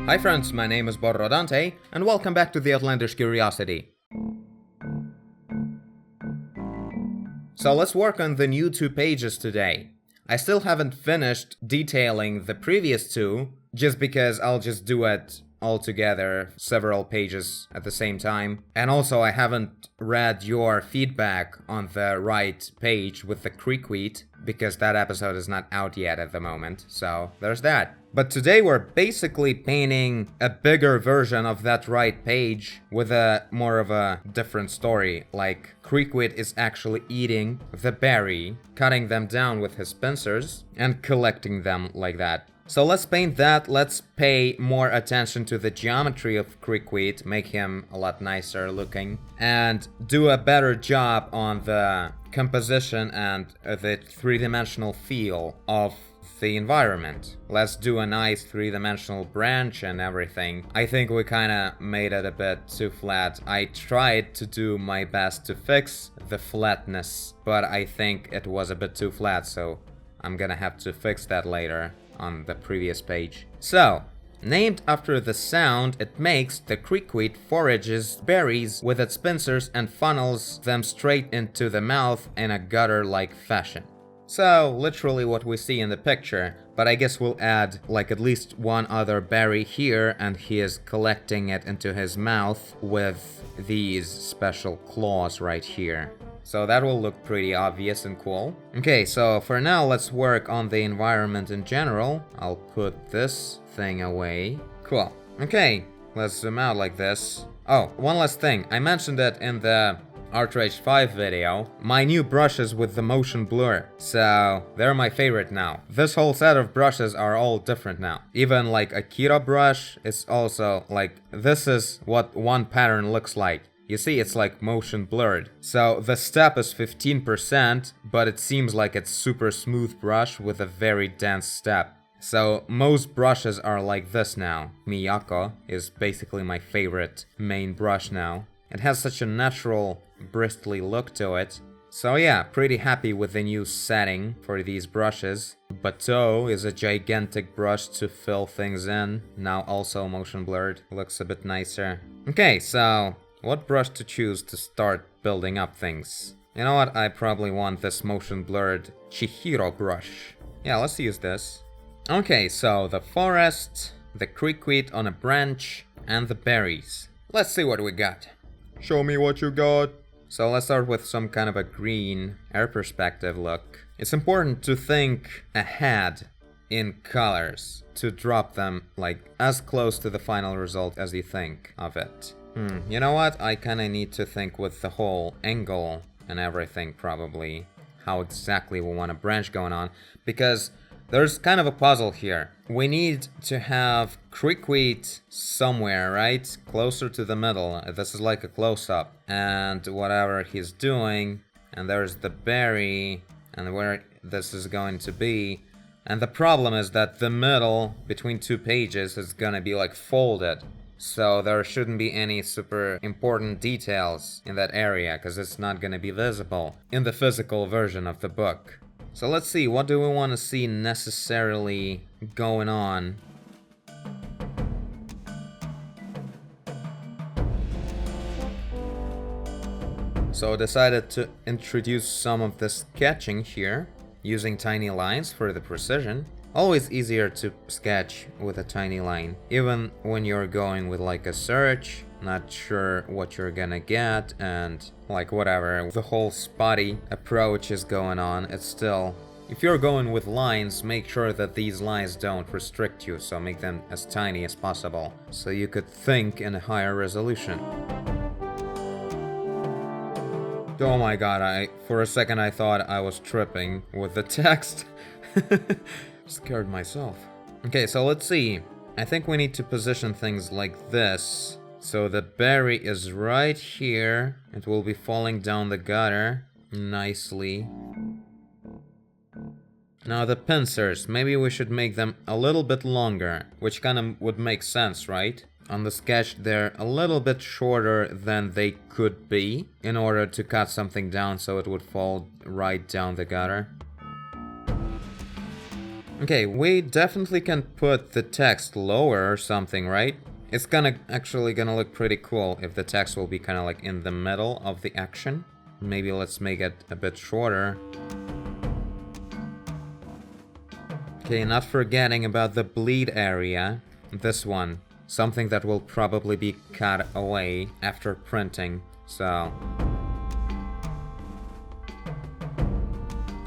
Hi friends, my name is Borrodante, and welcome back to the Outlandish Curiosity. So let's work on the new 2 pages today. I still haven't finished detailing the previous 2, just because I'll just do it all together, several pages at the same time. And also I haven't read your feedback on the right page with the Creekweed, because that episode is not out yet at the moment, so there's that. But today we're basically painting a bigger version of that right page with a more of a different story. Like, Creekweed is actually eating the berry, cutting them down with his pincers, and collecting them like that. So let's paint that, let's pay more attention to the geometry of Creekweed, make him a lot nicer looking, and do a better job on the composition and the three-dimensional feel of the environment. Let's do a nice three-dimensional branch and everything. I think we kinda made it a bit too flat. I tried to do my best to fix the flatness, but I think it was a bit too flat, so I'm gonna have to fix that later on the previous page. So, named after the sound it makes, the Creekweed forages berries with its pincers and funnels them straight into the mouth in a gutter-like fashion. So, literally what we see in the picture, but I guess we'll add like at least one other berry here, and he is collecting it into his mouth with these special claws right here. So that will look pretty obvious and cool. Okay, so for now let's work on the environment in general. I'll put this thing away. Cool. Okay, let's zoom out like this. Oh, one last thing. I mentioned it in the Outrage 5 video. My new brushes with the motion blur. So they're my favorite now. This whole set of brushes are all different now. Even like a Kira brush is also like, this is what one pattern looks like. You see, it's like motion blurred. So the step is 15%, but it seems like it's super smooth brush with a very dense step. So most brushes are like this now. Miyako is basically my favorite main brush now. It has such a natural, bristly look to it. So yeah, pretty happy with the new setting for these brushes. Bateau is a gigantic brush to fill things in. Now also motion blurred. Looks a bit nicer. Okay, so what brush to choose to start building up things? You know what, I probably want this motion blurred Chihiro brush. Yeah, let's use this. Okay, so the forest, the Creekweed on a branch, and the berries. Let's see what we got. Show me what you got. So let's start with some kind of a green air perspective look. It's important to think ahead in colors to drop them like as close to the final result as you think of it. You know what? I kinda need to think with the whole angle and everything probably, how exactly we want a branch going on, because there's kind of a puzzle here. We need to have Creekweed somewhere, right? Closer to the middle. This is like a close-up. And whatever he's doing, and there's the berry, and where this is going to be. And the problem is that the middle between 2 pages is gonna be like folded. So there shouldn't be any super important details in that area, because it's not gonna be visible in the physical version of the book. So let's see, what do we want to see necessarily going on? So I decided to introduce some of the sketching here, using tiny lines for the precision. Always easier to sketch with a tiny line, even when you're going with like a search, not sure what you're gonna get, and like whatever, the whole spotty approach is going on. It's still, if you're going with lines, make sure that these lines don't restrict you, so make them as tiny as possible, so you could think in a higher resolution. Oh my god, for a second I thought I was tripping with the text. Scared myself. Okay, so let's see. I think we need to position things like this. So the berry is right here. It will be falling down the gutter nicely. Now the pincers, maybe we should make them a little bit longer, which kind of would make sense, right? On the sketch they're a little bit shorter than they could be in order to cut something down so it would fall right down the gutter. Okay, we definitely can put the text lower or something, right? It's actually gonna look pretty cool if the text will be kind of like in the middle of the action. Maybe let's make it a bit shorter. Okay, not forgetting about the bleed area. This one. Something that will probably be cut away after printing, so...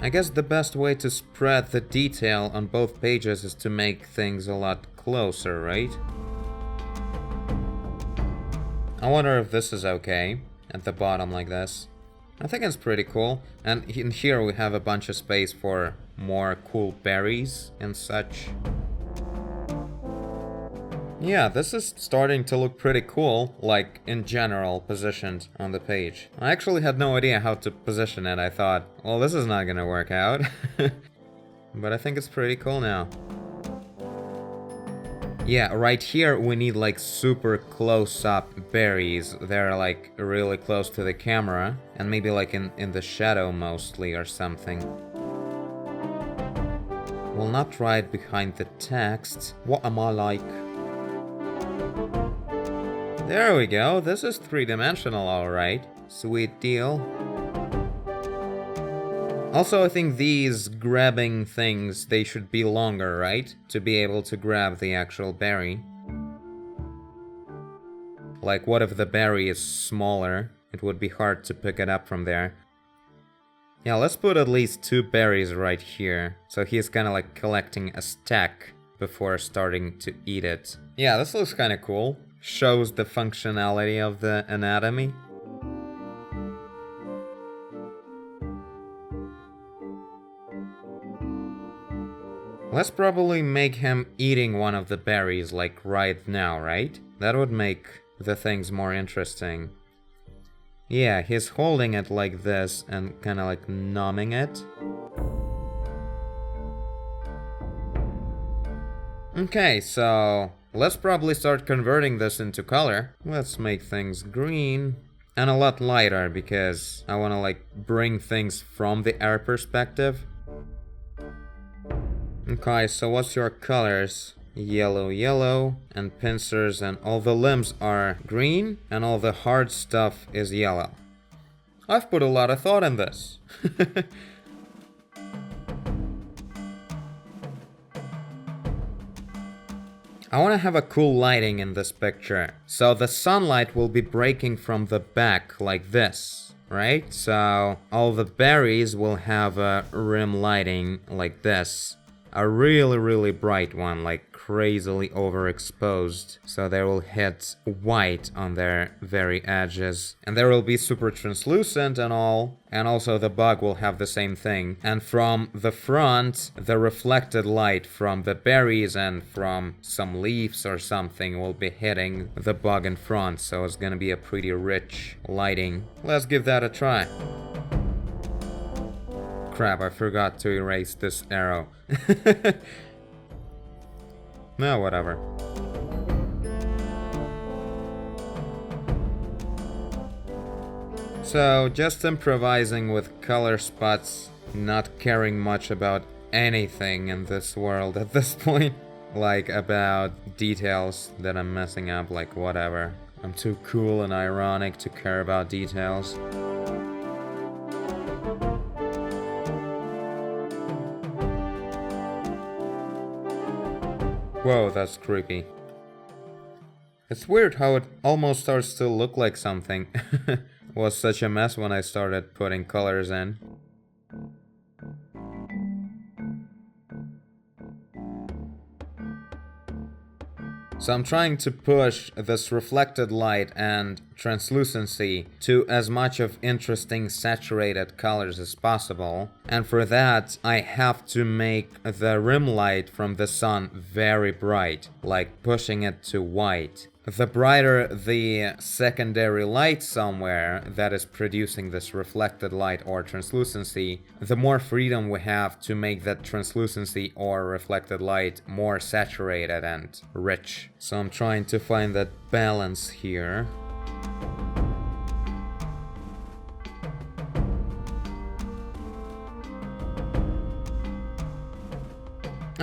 I guess the best way to spread the detail on both pages is to make things a lot closer, right? I wonder if this is okay, at the bottom like this. I think it's pretty cool, and in here we have a bunch of space for more cool berries and such. Yeah, this is starting to look pretty cool, like, in general, positioned on the page. I actually had no idea how to position it. I thought, well, this is not gonna work out. But I think it's pretty cool now. Yeah, right here we need, like, super close-up berries. They're, like, really close to the camera. And maybe, like, in the shadow, mostly, or something. Well, not right behind the text. What am I like? There we go, this is three-dimensional, alright. Sweet deal. Also, I think these grabbing things, they should be longer, right? To be able to grab the actual berry. Like, what if the berry is smaller? It would be hard to pick it up from there. Yeah, let's put at least 2 berries right here. So he's kind of like collecting a stack before starting to eat it. Yeah, this looks kind of cool. Shows the functionality of the anatomy. Let's probably make him eating one of the berries, like right now, right? That would make the things more interesting. Yeah, he's holding it like this and kind of like numbing it. Okay, so let's probably start converting this into color. Let's make things green and a lot lighter because I want to like bring things from the air perspective. Okay, so what's your colors? Yellow, yellow, and pincers, and all the limbs are green and all the hard stuff is yellow. I've put a lot of thought in this. I want to have a cool lighting in this picture. So the sunlight will be breaking from the back like this, right? So all the berries will have a rim lighting like this. A really, really bright one, like crazily overexposed. So they will hit white on their very edges. And they will be super translucent and all. And also the bug will have the same thing. And from the front, the reflected light from the berries and from some leaves or something will be hitting the bug in front. So it's gonna be a pretty rich lighting. Let's give that a try. Crap, I forgot to erase this arrow. No, whatever. So, just improvising with color spots, not caring much about anything in this world at this point. Like, about details that I'm messing up, like whatever. I'm too cool and ironic to care about details. Whoa, that's creepy. It's weird how it almost starts to look like something. Was such a mess when I started putting colors in. So I'm trying to push this reflected light and translucency to as much of interesting saturated colors as possible. And for that, I have to make the rim light from the sun very bright, like pushing it to white. The brighter the secondary light somewhere that is producing this reflected light or translucency, the more freedom we have to make that translucency or reflected light more saturated and rich. So I'm trying to find that balance here.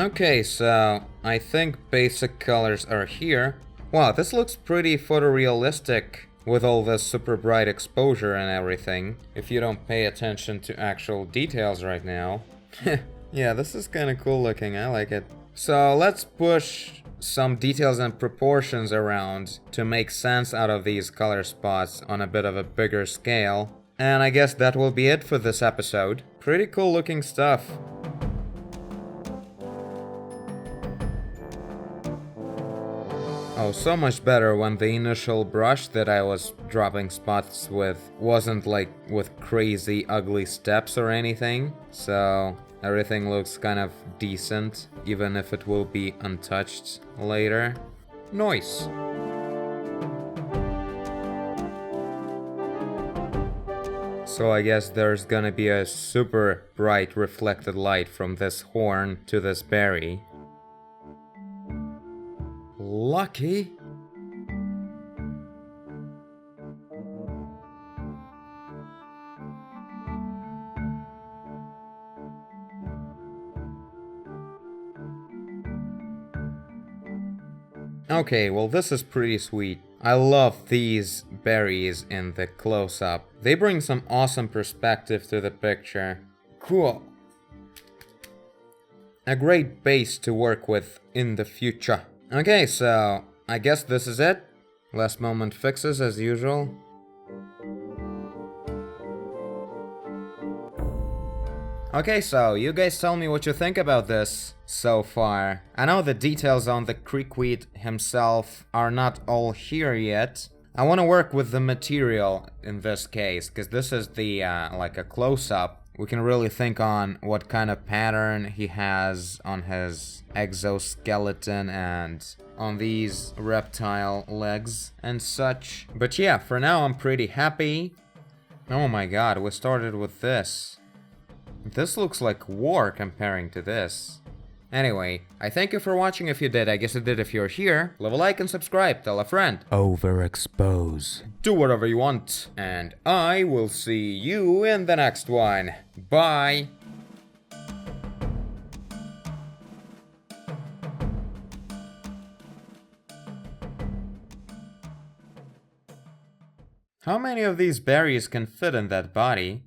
Okay, so I think basic colors are here. Wow, this looks pretty photorealistic with all this super bright exposure and everything, if you don't pay attention to actual details right now. Yeah, this is kind of cool looking, I like it. So let's push some details and proportions around to make sense out of these color spots on a bit of a bigger scale. And I guess that will be it for this episode. Pretty cool looking stuff. Oh, so much better when the initial brush that I was dropping spots with wasn't like with crazy ugly steps or anything. So everything looks kind of decent, even if it will be untouched later. Nice. So I guess there's gonna be a super bright reflected light from this horn to this berry. Lucky. Okay, well this is pretty sweet. I love these berries in the close-up. They bring some awesome perspective to the picture. Cool. A great base to work with in the future. Okay, so I guess this is it. Last moment fixes as usual. Okay, so you guys tell me what you think about this so far. I know the details on the Creekweed himself are not all here yet. I want to work with the material in this case, because this is the like a close-up. We can really think on what kind of pattern he has on his exoskeleton and on these reptile legs and such. But yeah, for now I'm pretty happy. Oh my god, we started with this. This looks like war comparing to this. Anyway, I thank you for watching if you did. I guess you did if you're here. Leave a like and subscribe. Tell a friend. Overexpose. Do whatever you want. And I will see you in the next one. Bye. How many of these berries can fit in that body?